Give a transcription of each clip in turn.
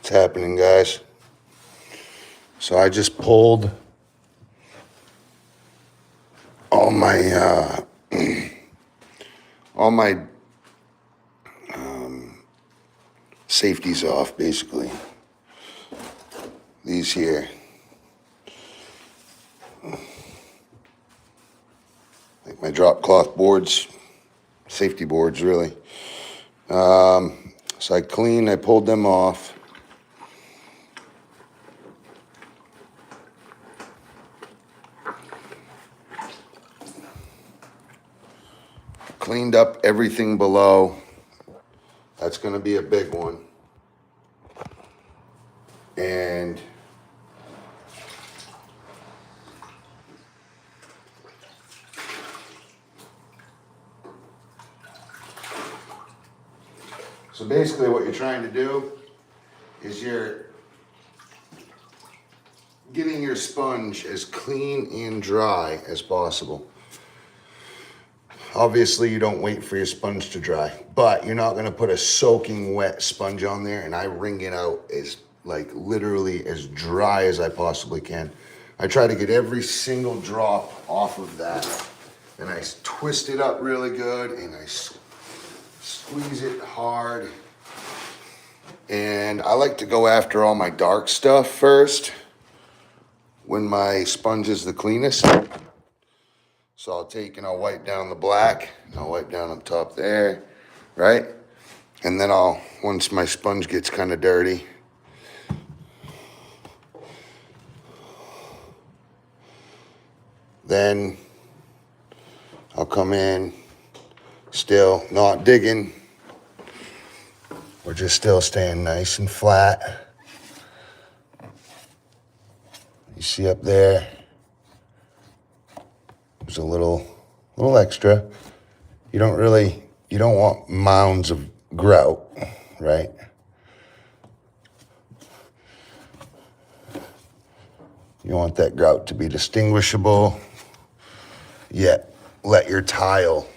What's happening, guys? So I just pulled all my all my safeties off, basically. These here, like my drop cloth boards, safety boards, really. So I pulled them off. Cleaned up everything below. That's going to be a big one. And so basically what you're trying to do is you're getting your sponge as clean and dry as possible. Obviously, you don't wait for your sponge to dry, but you're not going to put a soaking wet sponge on there, and I wring it out as, like, literally as dry as I possibly can. I try to get every single drop off of that, and I twist it up really good, and I squeeze it hard. And I like to go after all my dark stuff first when my sponge is the cleanest. So I'll take and I'll wipe down the black, and I'll wipe down up top there, right? And then once my sponge gets kind of dirty, then I'll come in, still not digging. We're just still staying nice and flat. You see up there, there's a little extra. You don't want mounds of grout, right? You want that grout to be distinguishable, yet let your tile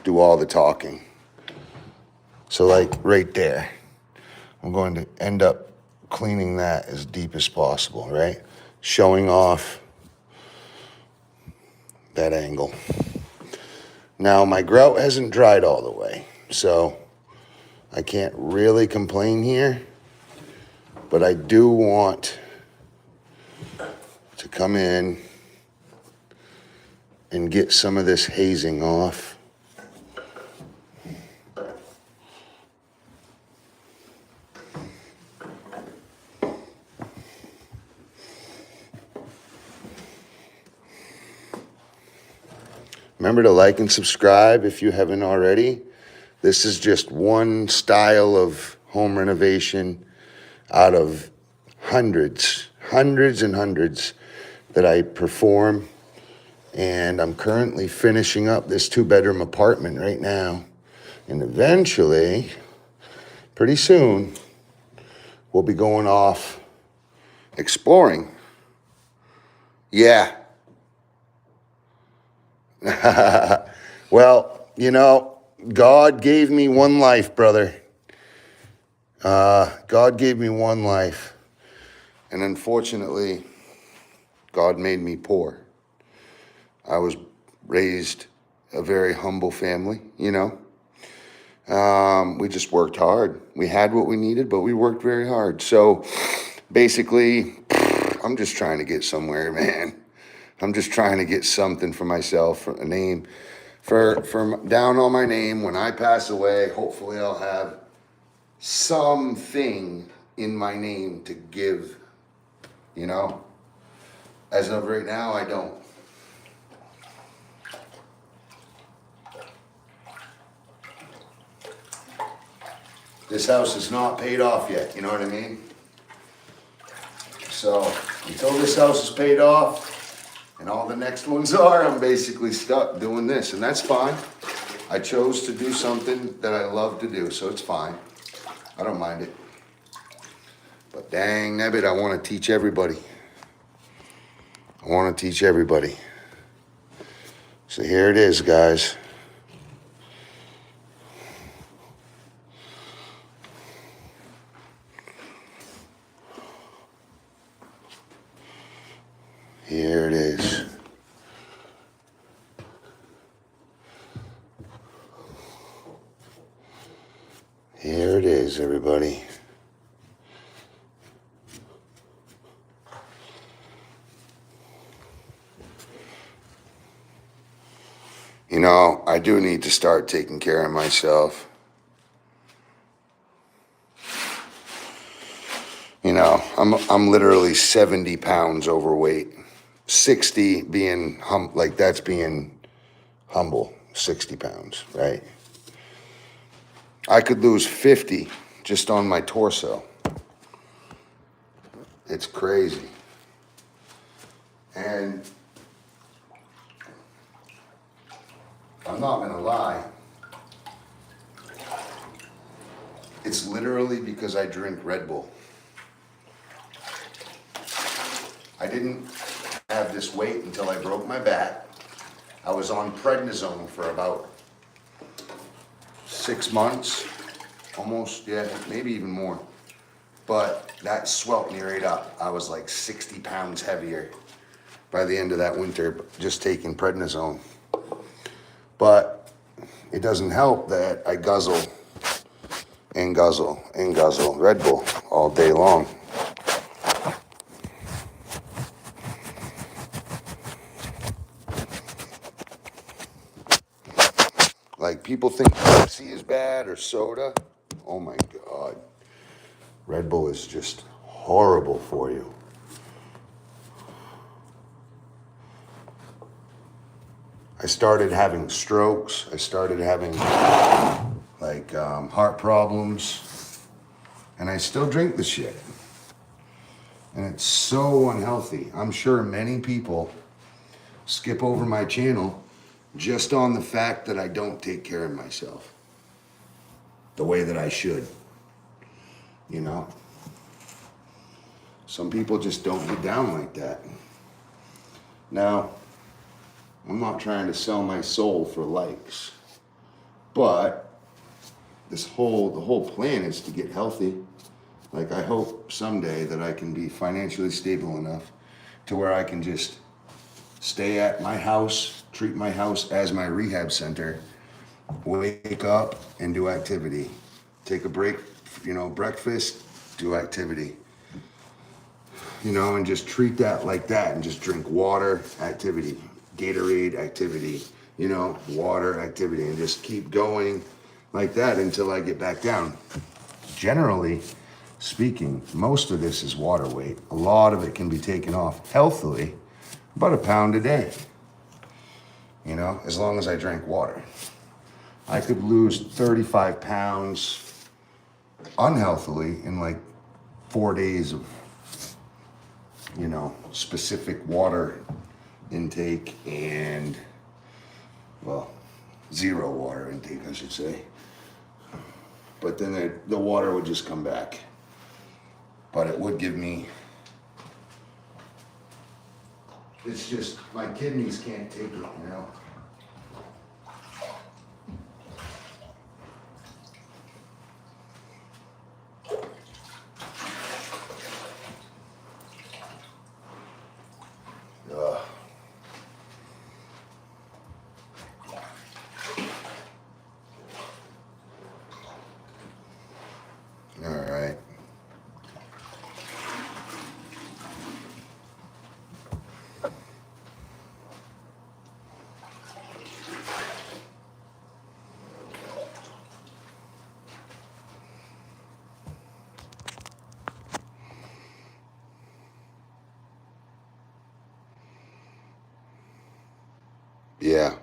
do all the talking. So like right there, I'm going to end up cleaning that as deep as possible, right? Showing off that angle. Now my grout hasn't dried all the way, so I can't really complain here, but I do want to come in and get some of this hazing off. Remember to like and subscribe if you haven't already. This is just one style of home renovation out of hundreds and hundreds that I perform. And I'm currently finishing up this 2-bedroom apartment right now. And eventually, pretty soon, we'll be going off exploring. Yeah. Well, God gave me one life, brother. God gave me one life. And unfortunately, God made me poor. I was raised a very humble family, We just worked hard. We had what we needed, but we worked very hard. So basically, I'm just trying to get somewhere, man. I'm just trying to get something for myself, a name, for down on my name. When I pass away, hopefully I'll have something in my name to give, As of right now, I don't. This house is not paid off yet, you know what I mean? So until this house is paid off, and all the next ones are, I'm basically stuck doing this, and that's fine. I chose to do something that I love to do, so it's fine. I don't mind it. But dang nabbit, I want to teach everybody. I want to teach everybody. So here it is, guys. Here it is. Here it is, everybody. You know, I do need to start taking care of myself. You know, I'm literally 70 pounds overweight. 60 being like that's being humble. 60 pounds, right? I could lose 50 just on my torso. It's crazy. And I'm not gonna lie. It's literally because I drink Red Bull. I didn't have this weight until I broke my back. I was on prednisone for about 6 months, almost, yeah, maybe even more. But that swelled me right up. I was like 60 pounds heavier by the end of that winter, just taking prednisone. But it doesn't help that I guzzle and guzzle and guzzle Red Bull all day long. Like, people think Pepsi is bad or soda. Oh my God. Red Bull is just horrible for you. I started having strokes. I started having heart problems. And I still drink the shit. And it's so unhealthy. I'm sure many people skip over my channel just on the fact that I don't take care of myself the way that I should. You know? Some people just don't get down like that. Now, I'm not trying to sell my soul for likes, but the whole plan is to get healthy. Like, I hope someday that I can be financially stable enough to where I can just stay at my house, treat my house as my rehab center, wake up and do activity, take a break, breakfast, do activity, and just treat that like that, and just drink water, activity, Gatorade, activity, water, activity, and just keep going like that until I get back down. Generally speaking, most of this is water weight. A lot of it can be taken off healthily, about a pound a day, as long as I drink water. I could lose 35 pounds unhealthily in like 4 days of, specific water intake and, zero water intake, I should say. But then the water would just come back. But it would give me, it's just, my kidneys can't take it, All right. Yeah,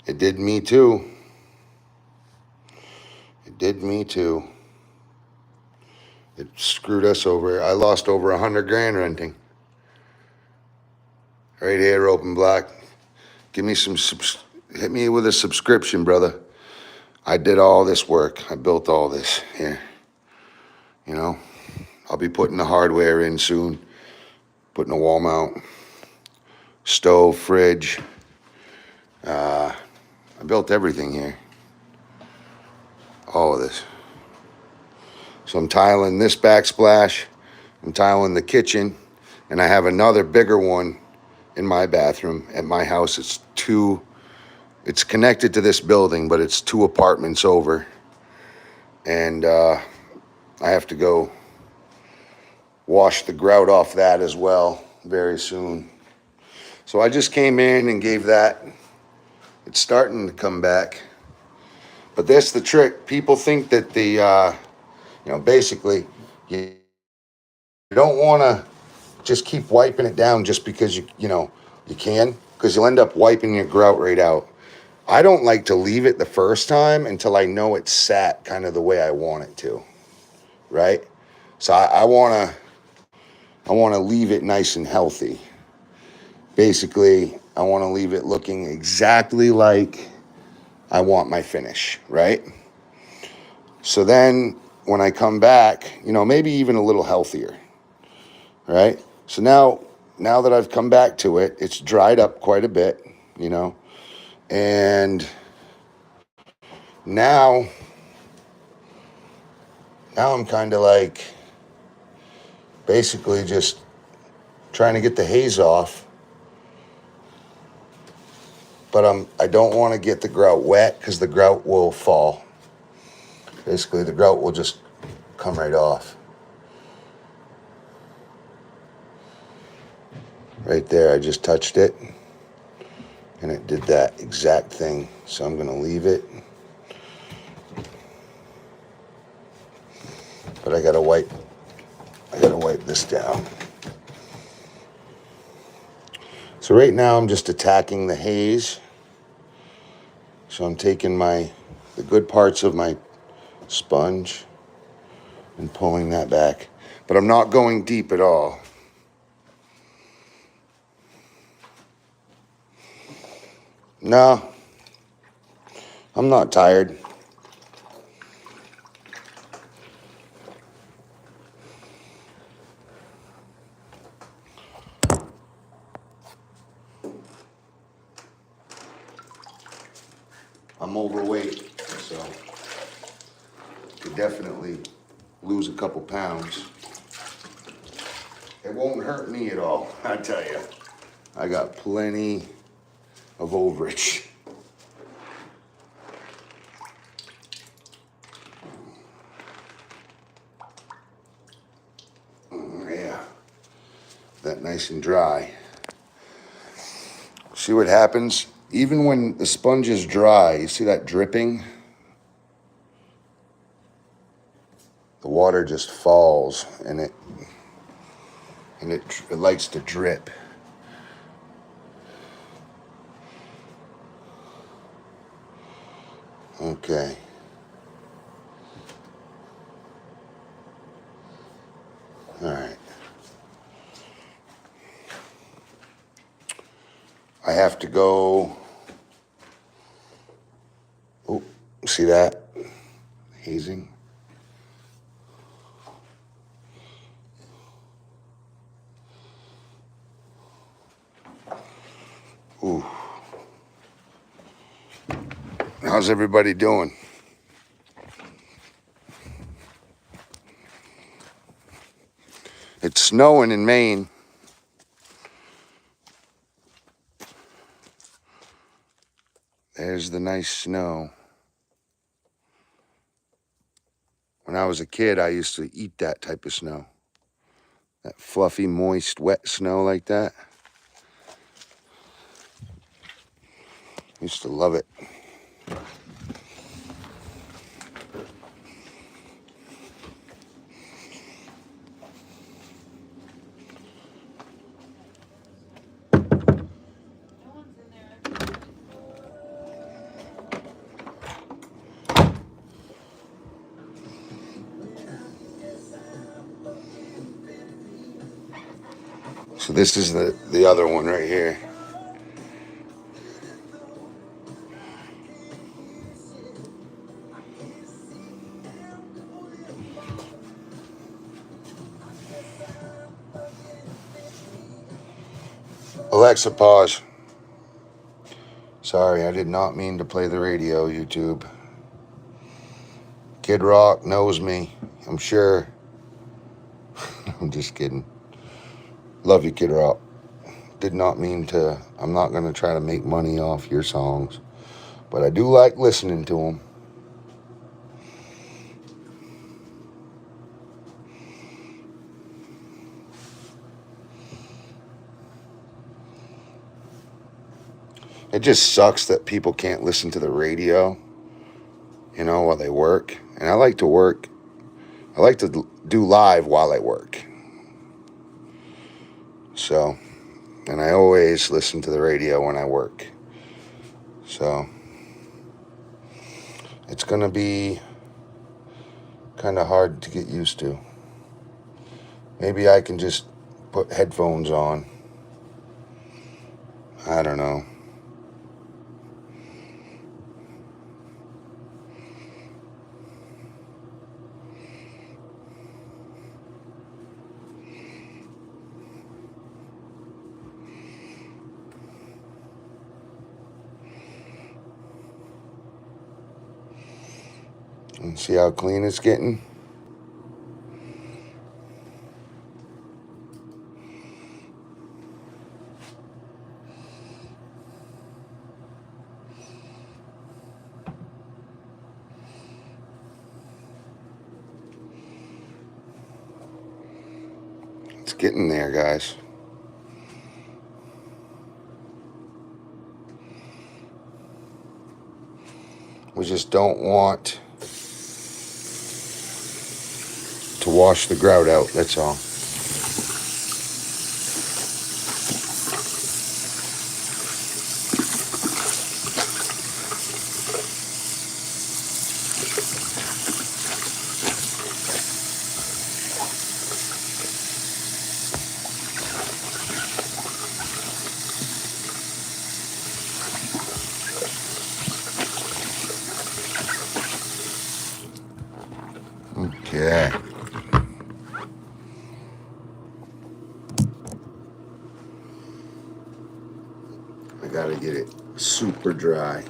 it did me too. It did me too. It screwed us over. I lost over 100 grand renting. Right here, Open Black. Give me hit me with a subscription, brother. I did all this work. I built all this here. I'll be putting the hardware in soon. Putting a wall mount, stove, fridge. I built everything here. All of this. So I'm tiling this backsplash. I'm tiling the kitchen. And I have another bigger one in my bathroom at my house. It's connected to this building, but it's 2 apartments over. And I have to go wash the grout off that as well very soon. So I just came in and gave that. It's starting to come back. But that's the trick. People think that basically you don't want to just keep wiping it down just because you can, because you'll end up wiping your grout right out. I don't like to leave it the first time until I know it's sat kind of the way I want it to, right? So I want to leave it nice and healthy. Basically, I want to leave it looking exactly like I want my finish, right? So then when I come back, maybe even a little healthier, right? So now that I've come back to it, it's dried up quite a bit, and now I'm kind of like basically just trying to get the haze off, but I don't want to get the grout wet because the grout will fall. Basically, the grout will just come right off. Right there, I just touched it, and it did that exact thing. So I'm going to leave it. But I got to wipe this down. So right now I'm just attacking the haze. So I'm taking the good parts of my sponge and pulling that back. But I'm not going deep at all. No, I'm not tired. I'm overweight, so could definitely lose a couple pounds. It won't hurt me at all, I tell you. I got plenty of overage. Yeah, that nice and dry. See what happens? Even when the sponge is dry, you see that dripping? The water just falls and it likes to drip. Okay. All right. I have to go. Oh, see that? Hazing. Ooh. How's everybody doing? It's snowing in Maine. There's the nice snow. When I was a kid, I used to eat that type of snow. That fluffy, moist, wet snow like that. Used to love it. So this is the other one right here. Alexa, pause. Sorry, I did not mean to play the radio, YouTube. Kid Rock knows me, I'm sure. I'm just kidding. Love you, Kid Rock. Did not mean to. I'm not going to try to make money off your songs, but I do like listening to them. It just sucks that people can't listen to the radio, you know, while they work. And I like to work. I like to do live while I work. So, and I always listen to the radio when I work. So, it's going to be kind of hard to get used to. Maybe I can just put headphones on. I don't know. And see how clean it's getting? It's getting there, guys. We just don't want to wash the grout out, that's all. Okay. I gotta get it super dry.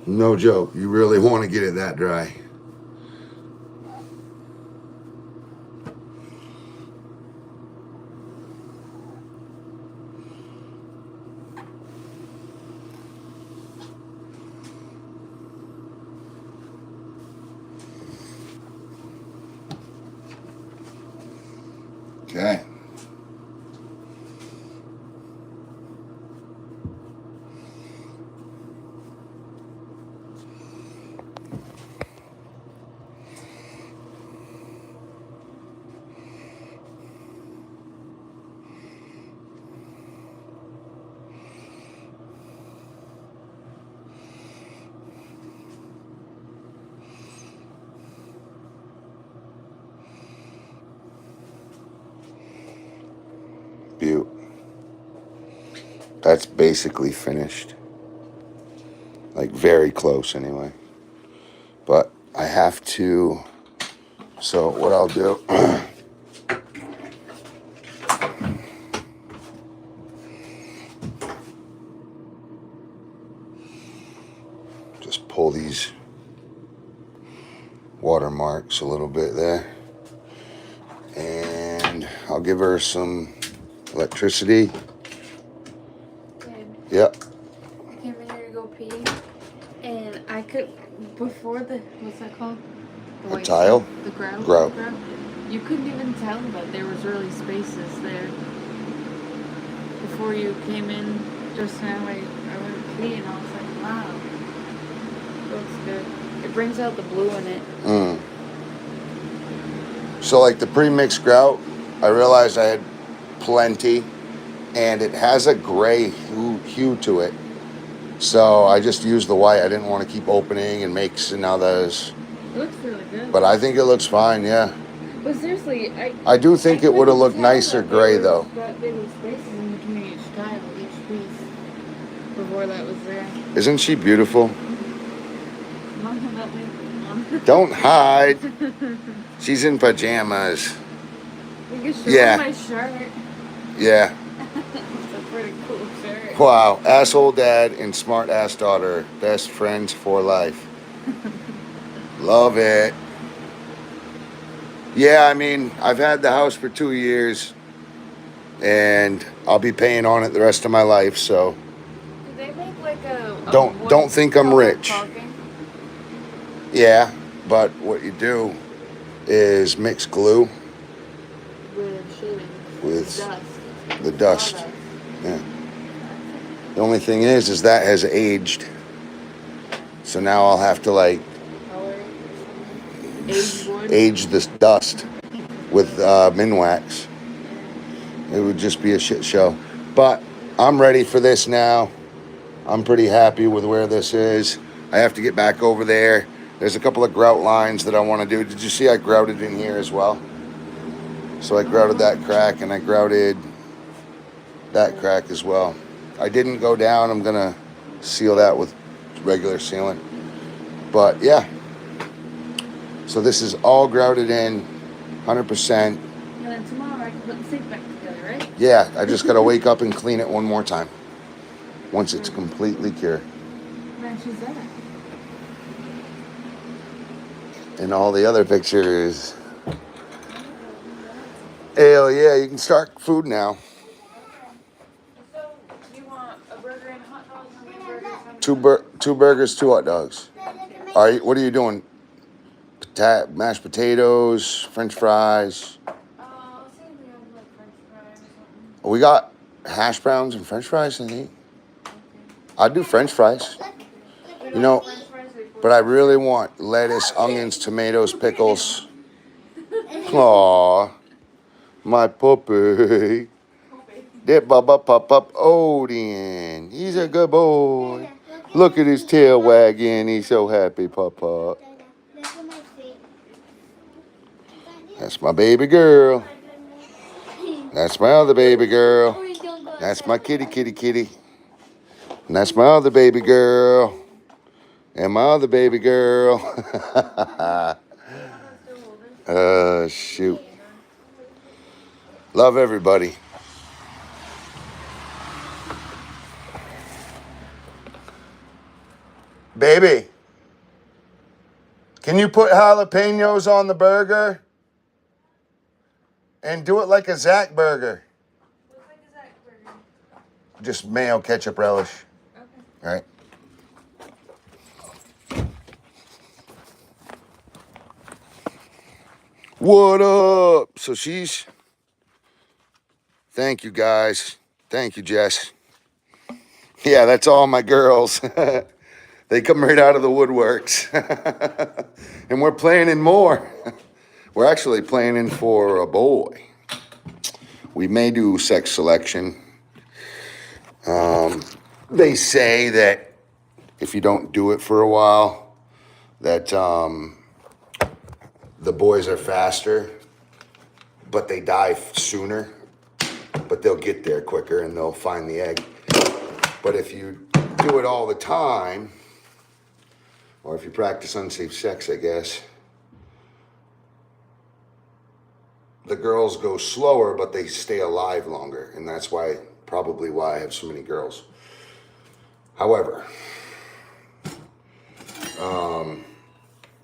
No joke, you really want to get it that dry. Okay. Beaut. That's basically finished. Like very close anyway. But I have to, so what I'll do, just pull these watermarks a little bit there. And I'll give her some electricity. Dad, Yep. I came in here to go pee, and I could, before the, what's that called? The A white tile? stuff, the grout. Grout. You couldn't even tell that there was really spaces there. Before you came in just now, I went to pee, and I was like, wow, looks good. It brings out the blue in it. So like the premixed grout, I realized I had plenty, and it has a gray hue to it. So I just used the white. I didn't want to keep opening and mixing others. It looks really good. But I think it looks fine, yeah. But seriously, I do think it would have looked couldn't tell nicer that gray, there though. There were spaces in between each tile, each piece, before that was there. Isn't she beautiful? Mom, help me. Mom. Don't hide. She's in pajamas. You can show Yeah. my shirt. Yeah. It's a pretty cool shirt. Wow, asshole dad and smart ass daughter, best friends for life. Love it. Yeah, I mean, I've had the house for 2 years, and I'll be paying on it the rest of my life. So Do they make like a don't think I'm wood-colored rich. caulking? Yeah, but what you do is mix glue With shaving. with Dust. the dust. Sawdust. Yeah. The only thing is that has aged. So now I'll have to like Color. Aged wood. age this dust with Minwax. It would just be a shit show. But I'm ready for this now. I'm pretty happy with where this is. I have to get back over there. There's a couple of grout lines that I want to do. Did you see I grouted in here as well? So I grouted that crack and I grouted that crack as well. I didn't go down. I'm going to seal that with regular sealant. But yeah. So this is all grouted in, 100%. And then tomorrow I can put the sink back together, right? Yeah, I just got to wake up and clean it one more time. Once it's completely cured. Man, she's that. And all the other pictures. Hell yeah, you can start food now. So, do you want a burger and a hot dog? How many burgers? Two burgers, 2 hot dogs. What are you doing? Mashed potatoes, French fries. I'll see if we have like French fries or something. We got hash browns and French fries, I think. I'd do French fries. You know, but I really want lettuce, onions, tomatoes, pickles. Aww, my puppy. That Bubba Pop Odin. He's a good boy. Look at his tail wagging. He's so happy, Papa. That's my baby girl. That's my other baby girl. That's my kitty. And that's my other baby girl. And my other baby girl. Shoot. Love everybody. Baby, can you put jalapenos on the burger? And do it like a Zach burger. What's like a Zach burger? Just mayo, ketchup, relish. Okay. All right. What up? So thank you guys. Thank you, Jess. Yeah, that's all my girls. They come right out of the woodworks. And we're planning more. We're actually planning for a boy. We may do sex selection. They say that if you don't do it for a while, that the boys are faster, but they die sooner. But they'll get there quicker and they'll find the egg. But if you do it all the time, or if you practice unsafe sex, I guess, the girls go slower, but they stay alive longer. And that's probably why I have so many girls. However,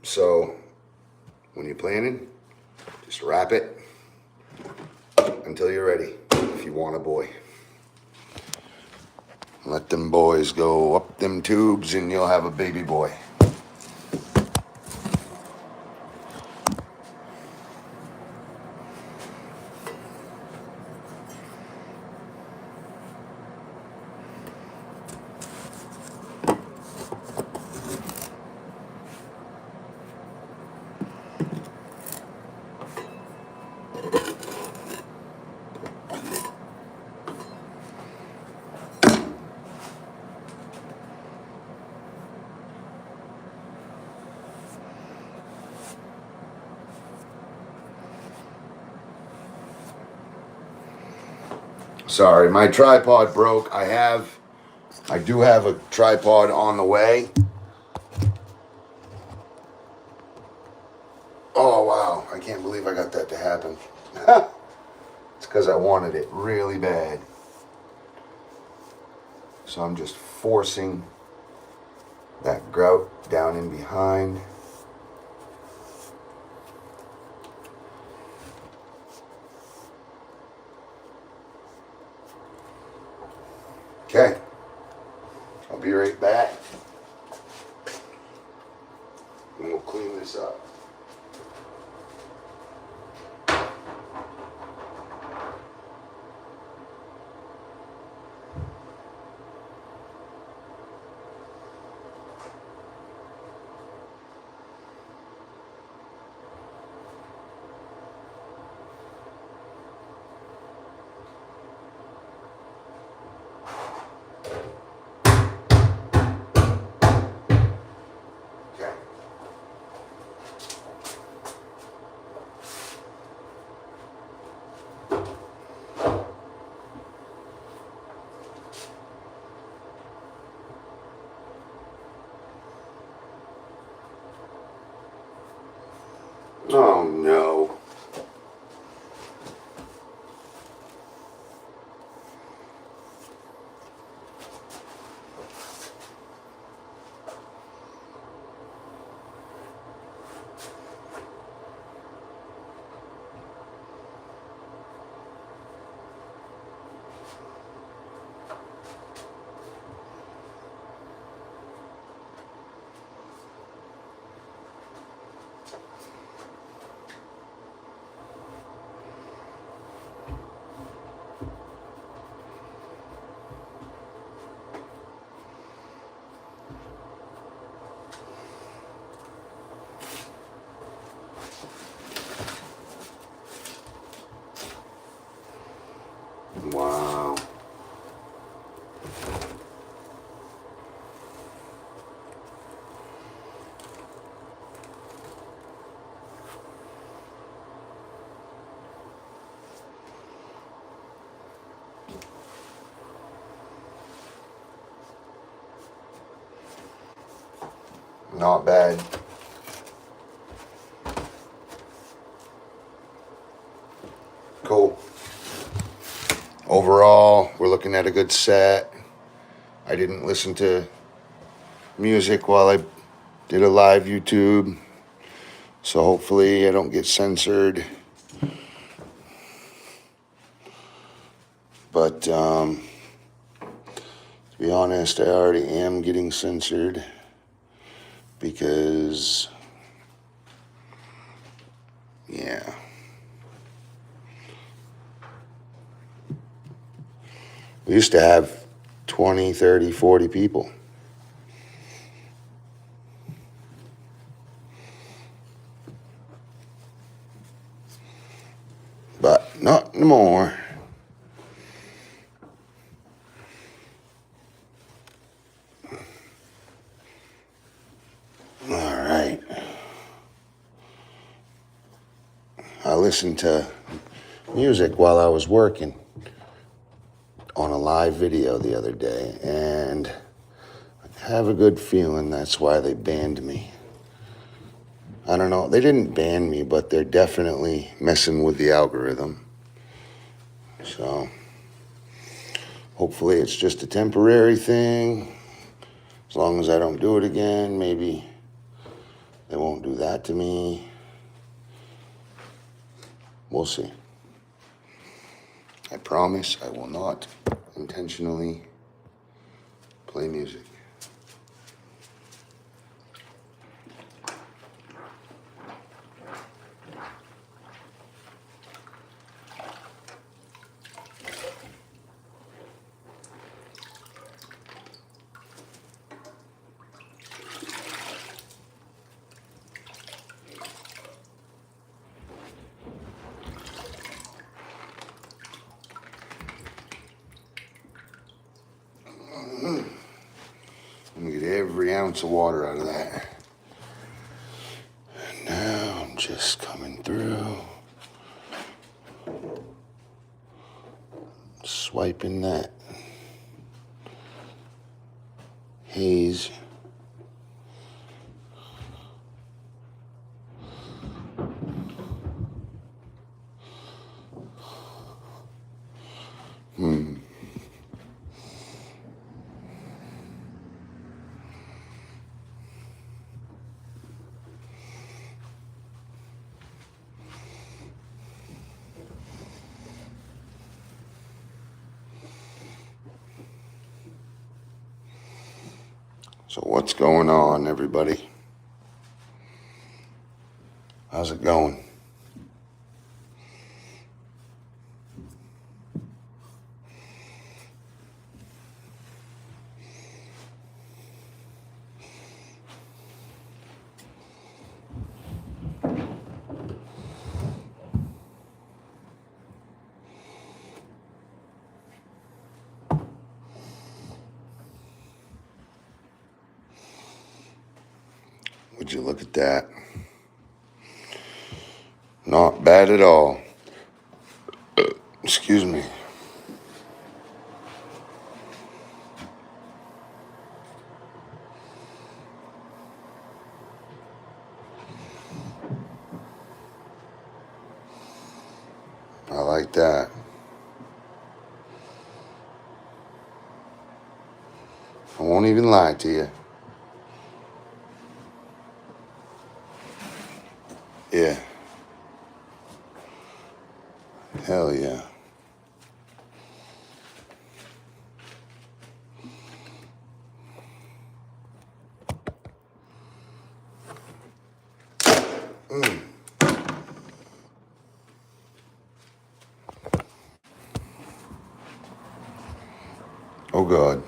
so when you're planning, just wrap it until you're ready, if you want a boy. Let them boys go up them tubes and you'll have a baby boy. Sorry, my tripod broke. I do have a tripod on the way. Oh, wow. I can't believe I got that to happen. It's because I wanted it really bad. So I'm just forcing that grout down in behind. Okay, I'll be right back and we'll clean this up. Okay. Oh no. Wow. Not bad. Cool. Overall, we're looking at a good set. I didn't listen to music while I did a live YouTube, so hopefully I don't get censored. But to be honest, I already am getting censored because, yeah. We used to have 20, 30, 40 people. But not anymore. All right. I listened to music while I was working on a live video the other day, and I have a good feeling that's why they banned me. I don't know. They didn't ban me, but they're definitely messing with the algorithm. So hopefully it's just a temporary thing. As long as I don't do it again, maybe they won't do that to me. We'll see. I promise I will not intentionally play music. I'm gonna get every ounce of water out of that. And now I'm just coming through, swiping that haze. So what's going on, everybody? How's it going? Would you look at that? Not bad at all. Excuse me. I like that. I won't even lie to you. Yeah. Hell yeah. Oh God.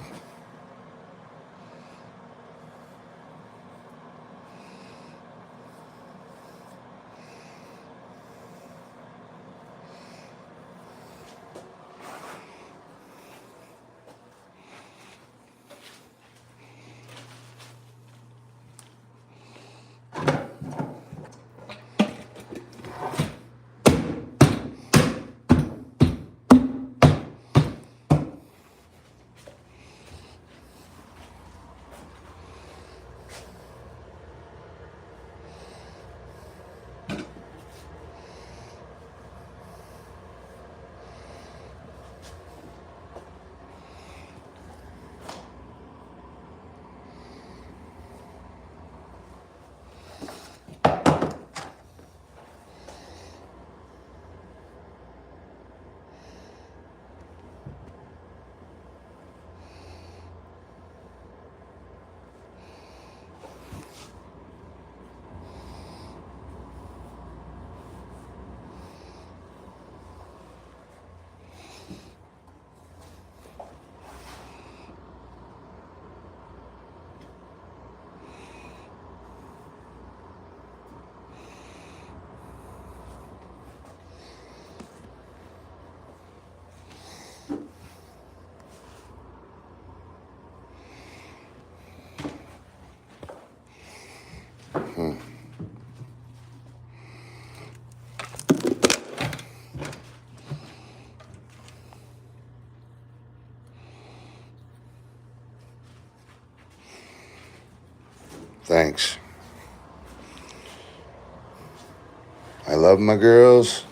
Thanks. I love my girls.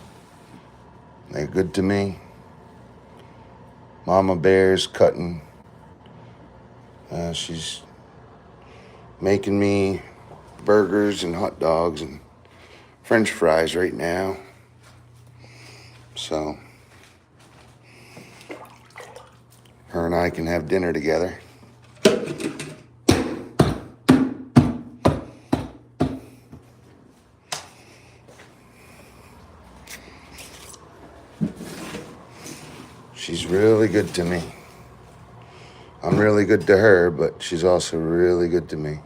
They're good to me. Mama Bear's cutting. She's making me burgers and hot dogs and French fries right now. So her and I can have dinner together. She's really good to me. I'm really good to her, but she's also really good to me.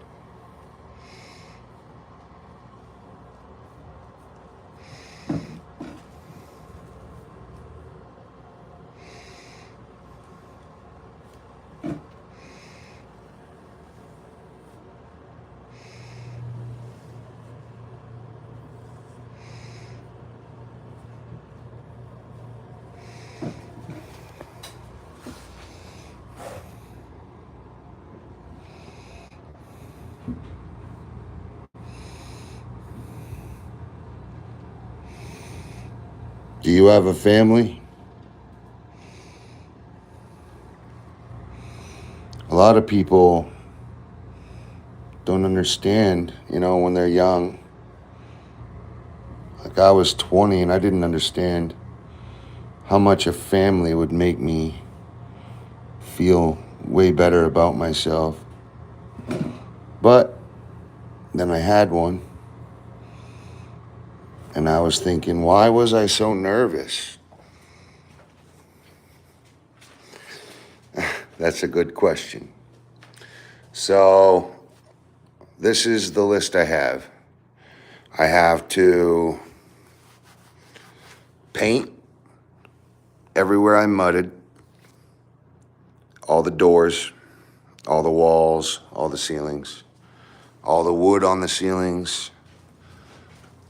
Do you have a family? A lot of people don't understand, when they're young. Like I was 20 and I didn't understand how much a family would make me feel way better about myself. But then I had one, and I was thinking, why was I so nervous? That's a good question. So this is the list I have. I have to paint everywhere I mudded, all the doors, all the walls, all the ceilings, all the wood on the ceilings,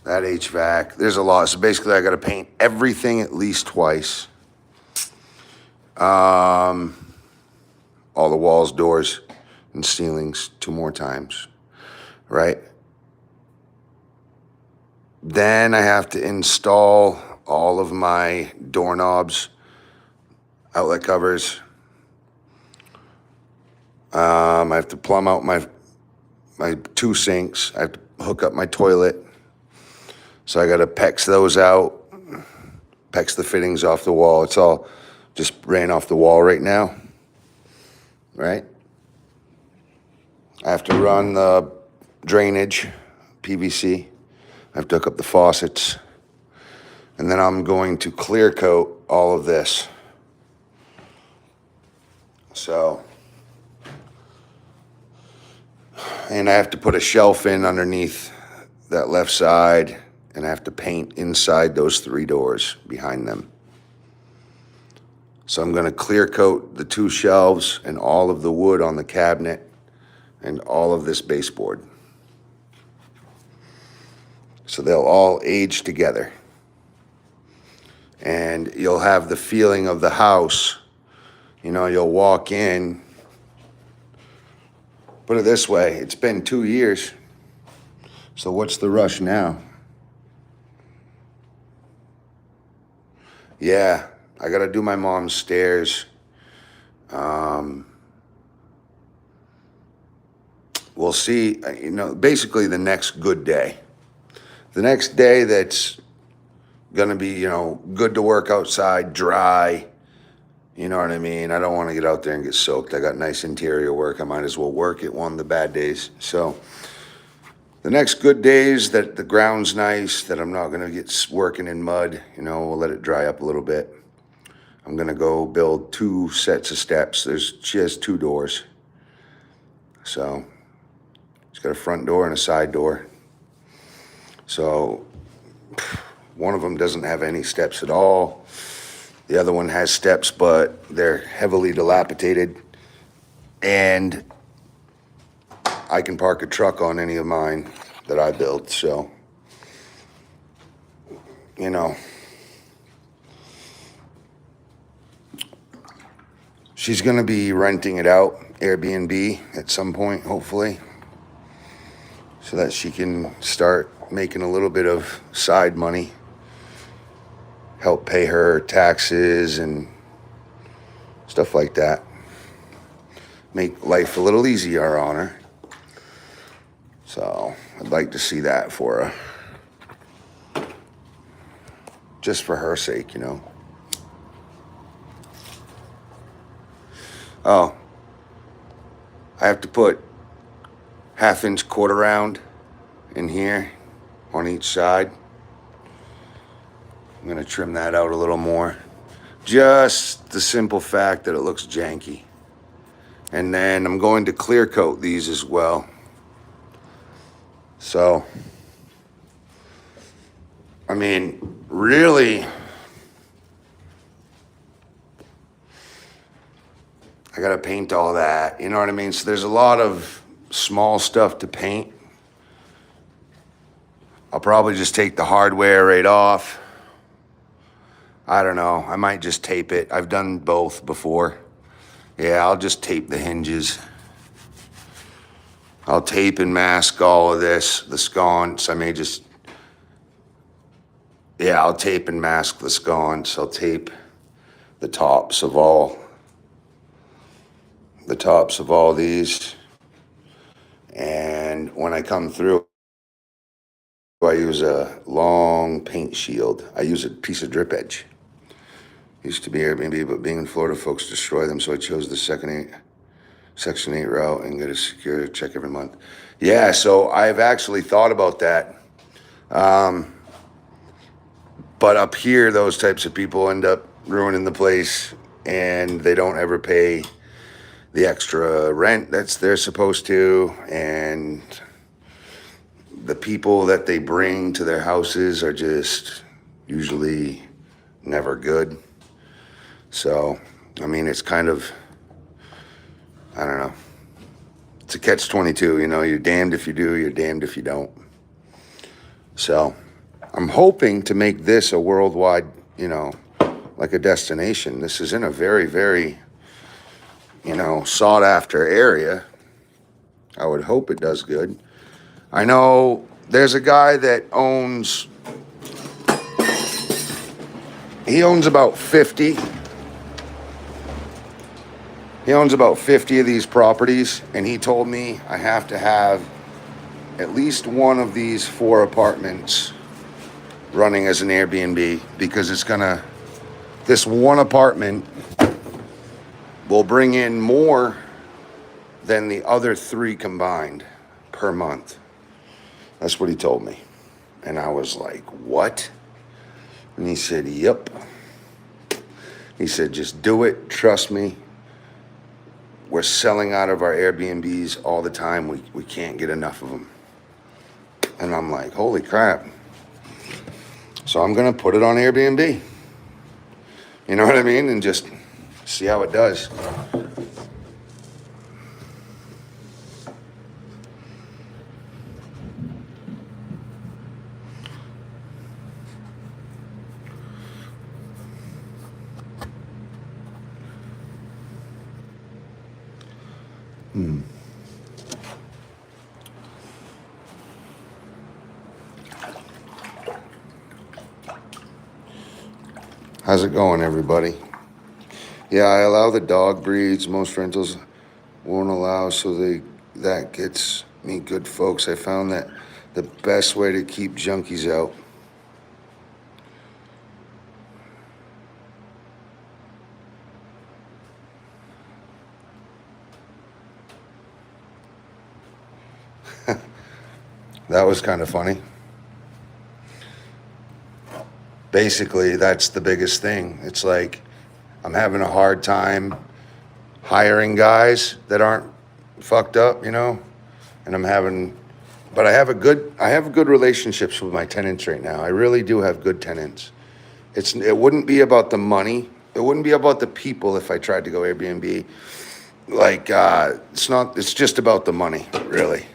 that HVAC. There's a lot. So basically, I got to paint everything at least twice. All the walls, doors, and ceilings 2 more times, right? Then I have to install all of my doorknobs, outlet covers. I have to plumb out my 2 sinks. I have to hook up my toilet. So I got to PEX those out, PEX the fittings off the wall. It's all just ran off the wall right now, right? I have to run the drainage, PVC. I have to hook up the faucets. And then I'm going to clear coat all of this. So, and I have to put a shelf in underneath that left side, and I have to paint inside those 3 doors behind them. So I'm going to clear coat the 2 shelves and all of the wood on the cabinet and all of this baseboard. So they'll all age together. And you'll have the feeling of the house. You know, you'll walk in. Put it this way, it's been 2 years. So what's the rush now? Yeah, I got to do my mom's stairs. We'll see, you know, basically the next good day. The next day that's going to be, you know, good to work outside, dry. You know what I mean? I don't want to get out there and get soaked. I got nice interior work. I might as well work it one of the bad days. So the next good days that the ground's nice, that I'm not going to get working in mud, you know, we'll let it dry up a little bit. I'm going to go build 2 sets of steps. She has 2 doors. So it's got a front door and a side door. So one of them doesn't have any steps at all. The other one has steps, but they're heavily dilapidated. And I can park a truck on any of mine that I built. So, you know, she's going to be renting it out, Airbnb, at some point, hopefully, so that she can start making a little bit of side money, help pay her taxes and stuff like that. Make life a little easier on her. So I'd like to see that for her. Just for her sake, you know. Oh, I have to put 1/2-inch quarter round in here on each side. I'm going to trim that out a little more. Just the simple fact that it looks janky. And then I'm going to clear coat these as well. So, I mean, really, I got to paint all that. You know what I mean? So there's a lot of small stuff to paint. I'll probably just take the hardware right off. I don't know. I might just tape it. I've done both before. Yeah, I'll just tape the hinges. I'll tape and mask all of this, the sconce. I may just, yeah, I'll tape and mask the sconce. I'll tape the tops of all these. And when I come through, I use a long paint shield. I use a piece of drip edge. Used to be Airbnb, but being in Florida, folks destroy them, so I chose the Section 8 route and get a security check every month. Yeah, so I've actually thought about that. But up here, those types of people end up ruining the place, and they don't ever pay the extra rent they're supposed to, and the people that they bring to their houses are just usually never good. So, I mean, it's kind of, I don't know. It's a catch-22, you know, you're damned if you do, you're damned if you don't. So, I'm hoping to make this a worldwide, you know, like a destination. This is in a very, very, you know, sought-after area. I would hope it does good. I know there's a guy that owns about 50. He owns about 50 of these properties, and he told me I have to have at least one of these 4 apartments running as an Airbnb, because this one apartment will bring in more than the other 3 combined per month. That's what he told me. And I was like, what? And he said, yep. He said, just do it. Trust me. We're selling out of our Airbnbs all the time. We can't get enough of them. And I'm like, holy crap. So I'm going to put it on Airbnb. You know what I mean? And just see how it does. How's it going, everybody? Yeah, I allow the dog breeds. Most rentals won't allow, so that gets me good folks. I found that the best way to keep junkies out. That was kind of funny. Basically, that's the biggest thing. It's like I'm having a hard time hiring guys that aren't fucked up, you know? And but I have good relationships with my tenants right now. I really do have good tenants. It wouldn't be about the money. It wouldn't be about the people if I tried to go Airbnb. Like, it's just about the money, really.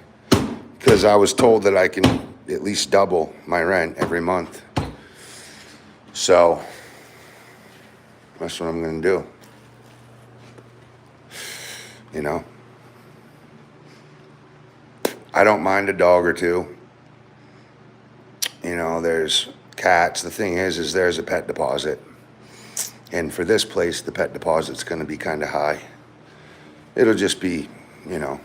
Because I was told that I can at least double my rent every month. So, that's what I'm going to do. You know? I don't mind a dog or two. You know, there's cats. The thing is there's a pet deposit. And for this place, the pet deposit's going to be kind of high. It'll just be, you know,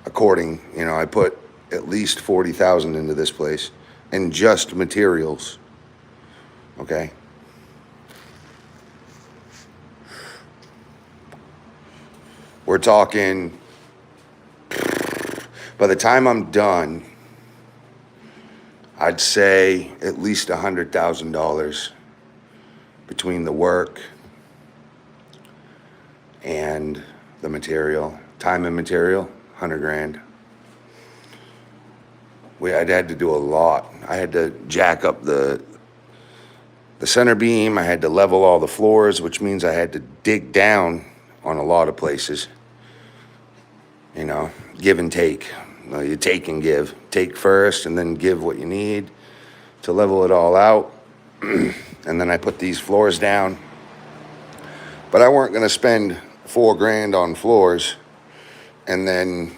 I put at least $40,000 into this place and just materials. Okay? We're talking, by the time I'm done, I'd say at least $100,000 between the work and the material. Time and material, 100 grand. I'd had to do a lot. I had to jack up the center beam. I had to level all the floors, which means I had to dig down on a lot of places. You know, give and take. You take and give. Take first and then give what you need to level it all out. And then I put these floors down. But I weren't going to spend $4 grand on floors and then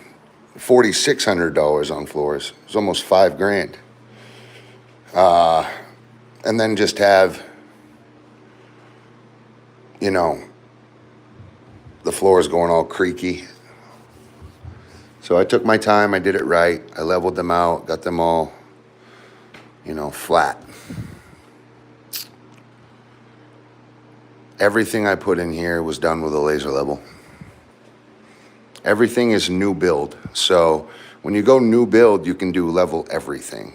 $4,600 on floors. It's almost $5 grand. And then just have, you know, the floors going all creaky. So I took my time, I did it right. I leveled them out, got them all, you know, flat. Everything I put in here was done with a laser level. Everything is new build. So when you go new build, you can do level everything,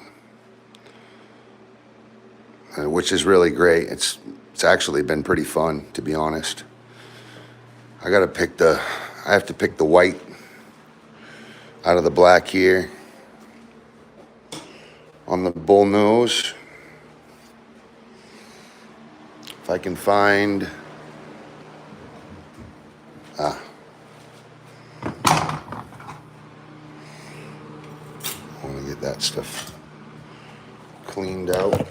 which is really great. It's actually been pretty fun, to be honest. I have to pick the white out of the black here on the bull nose. If I can find, I want to get that stuff cleaned out.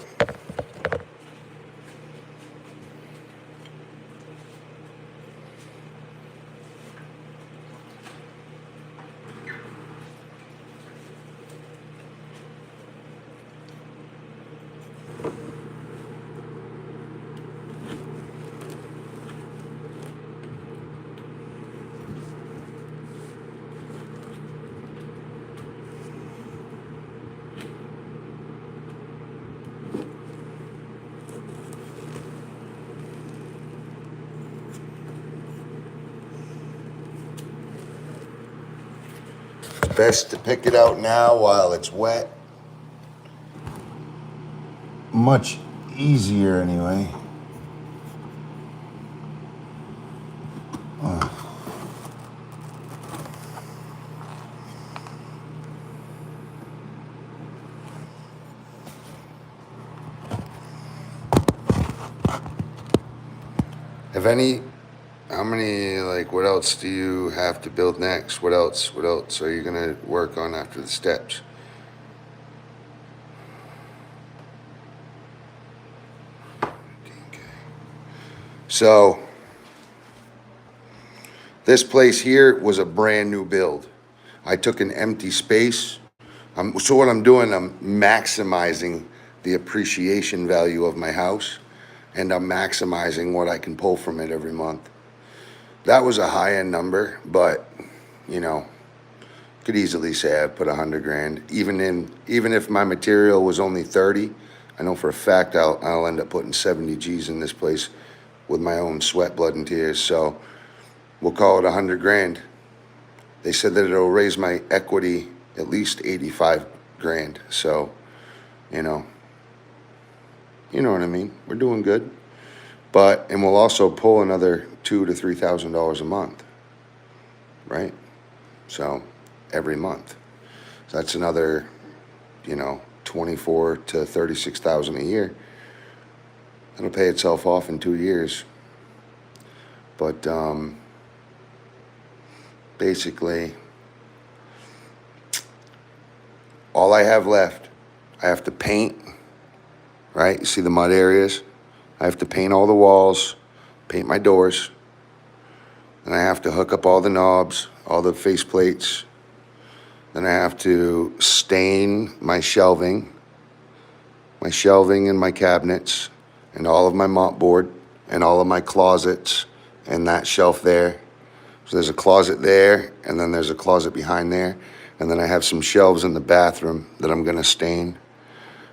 Best to pick it out now while it's wet. Much easier anyway. How many, like, what else do you have to build next? What else are you gonna work on after the steps? Okay. So, this place here was a brand new build. I took an empty space. So what I'm doing, I'm maximizing the appreciation value of my house, and I'm maximizing what I can pull from it every month. That was a high-end number, but, you know, could easily say I put 100 grand. Even if my material was only 30, I know for a fact I'll end up putting 70 G's in this place with my own sweat, blood, and tears. So we'll call it 100 grand. They said that it'll raise my equity at least 85 grand. So, you know what I mean? We're doing good. And we'll also pull another $2,000 to $3,000 a month, right? So every month. So that's another, 24 to 36,000 a year. It'll pay itself off in 2 years. But basically, all I have left, I have to paint, right? You see the mud areas? I have to paint all the walls, paint my doors, and I have to hook up all the knobs, all the face plates. Then I have to stain my shelving and my cabinets, and all of my mop board, and all of my closets, and that shelf there. So there's a closet there, and then there's a closet behind there, and then I have some shelves in the bathroom that I'm gonna stain.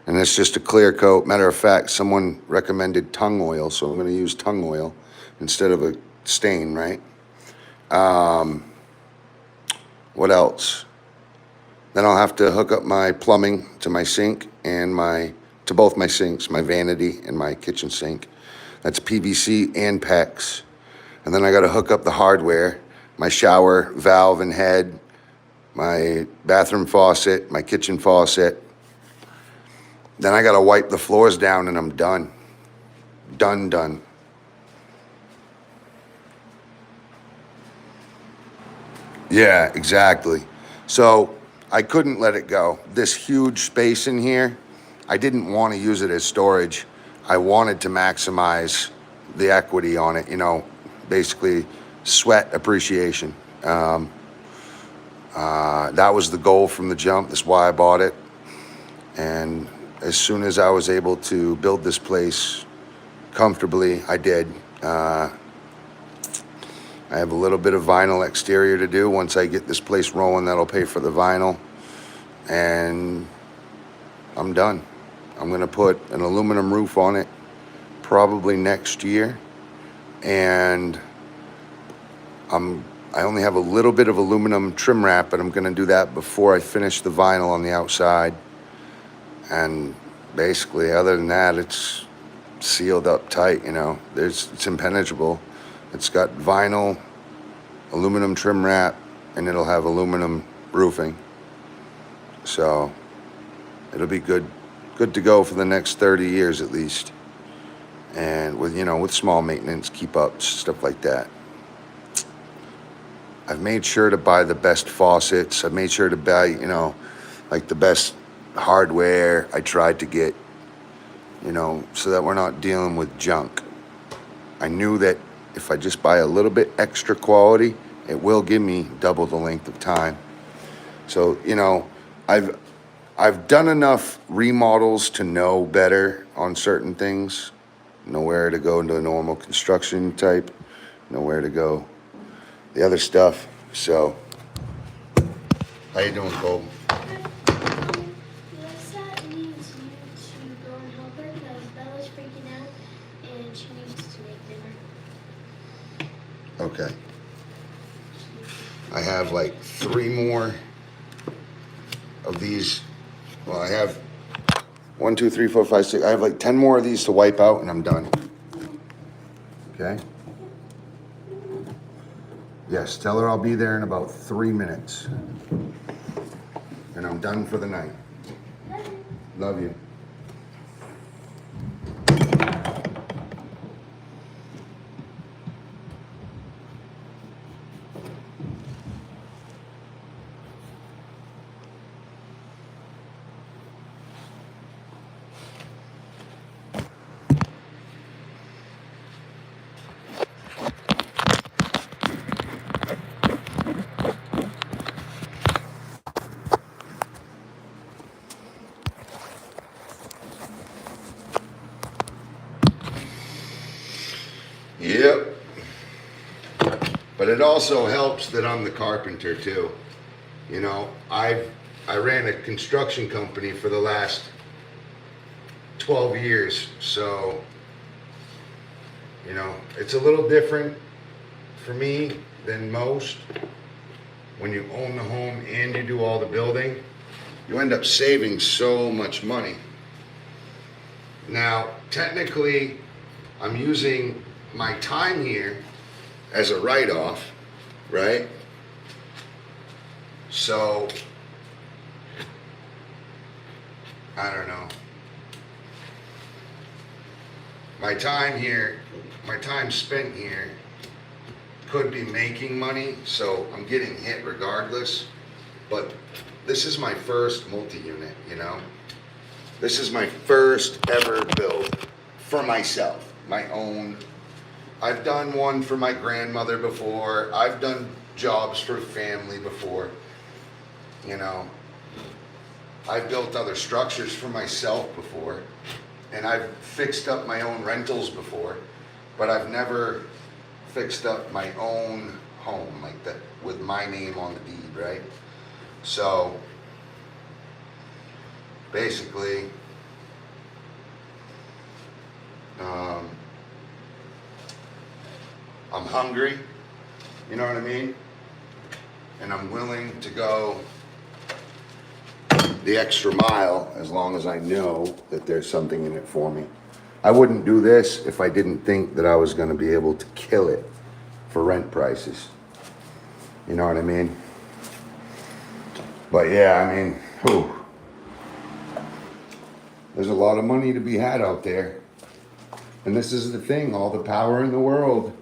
And it's just a clear coat. Matter of fact, someone recommended tung oil, so I'm gonna use tung oil instead of a stain, right? What else? Then I'll have to hook up my plumbing to my sink and to both my sinks, my vanity and my kitchen sink. That's PVC and PEX. And then I gotta hook up the hardware, my shower valve and head, my bathroom faucet, my kitchen faucet. Then I gotta wipe the floors down and I'm done. Done. Yeah, exactly. So I couldn't let it go. This huge space in here, I didn't want to use it as storage. I wanted to maximize the equity on it, basically sweat appreciation. That was the goal from the jump. That's why I bought it. And as soon as I was able to build this place comfortably, I did. I have a little bit of vinyl exterior to do. Once I get this place rolling, that'll pay for the vinyl. And I'm done. I'm gonna put an aluminum roof on it probably next year. and I only have a little bit of aluminum trim wrap, but I'm gonna do that before I finish the vinyl on the outside. And basically, other than that, it's sealed up tight, you know. It's impenetrable. It's got vinyl, aluminum trim wrap, and it'll have aluminum roofing. So it'll be good to go for the next 30 years at least. And with, you know, with small maintenance, keep ups, stuff like that. I've made sure to buy the best faucets. I've made sure to buy, you know, like the best hardware. I tried to get, you know, so that we're not dealing with junk. I knew that if I just buy a little bit extra quality, it will give me double the length of time. So, you know, I've done enough remodels to know better on certain things. Know where to go into a normal construction type, know where to go the other stuff. So, how you doing, Cole? Lisa needs you to go and help her because Bella's freaking out and she needs to make dinner. Okay. I have like 3 more of these. Well, I have 1, 2, 3, 4, 5, 6. I have like 10 more of these to wipe out and I'm done. Okay? Yes, tell her I'll be there in about 3 minutes. And I'm done for the night. Love you. Yep. But it also helps that I'm the carpenter too. You know, I ran a construction company for the last 12 years. So, you know, it's a little different for me than most. When you own the home and you do all the building, you end up saving so much money. Now, technically, I'm using my time here as a write-off, right? So, I don't know. My time here, my time spent here could be making money, so I'm getting hit regardless. But this is my first multi-unit, you know? This is my first ever build for myself, my own. I've done one for my grandmother before. I've done jobs for family before, you know. I've built other structures for myself before, and I've fixed up my own rentals before, but I've never fixed up my own home like that with my name on the deed, right? So basically, I'm hungry, you know what I mean? And I'm willing to go the extra mile as long as I know that there's something in it for me. I wouldn't do this if I didn't think that I was going to be able to kill it for rent prices. You know what I mean? But yeah, I mean, whew. There's a lot of money to be had out there. And this is the thing, all the power in the world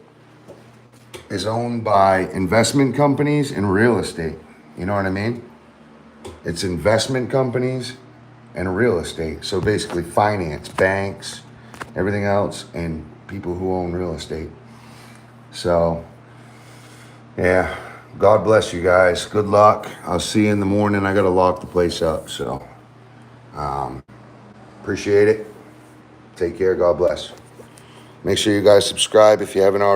is owned by investment companies and real estate. You know what I mean? It's investment companies and real estate. So basically finance, banks, everything else, and people who own real estate. So, yeah, God bless you guys. Good luck. I'll see you in the morning. I got to lock the place up. So, appreciate it. Take care. God bless. Make sure you guys subscribe if you haven't already.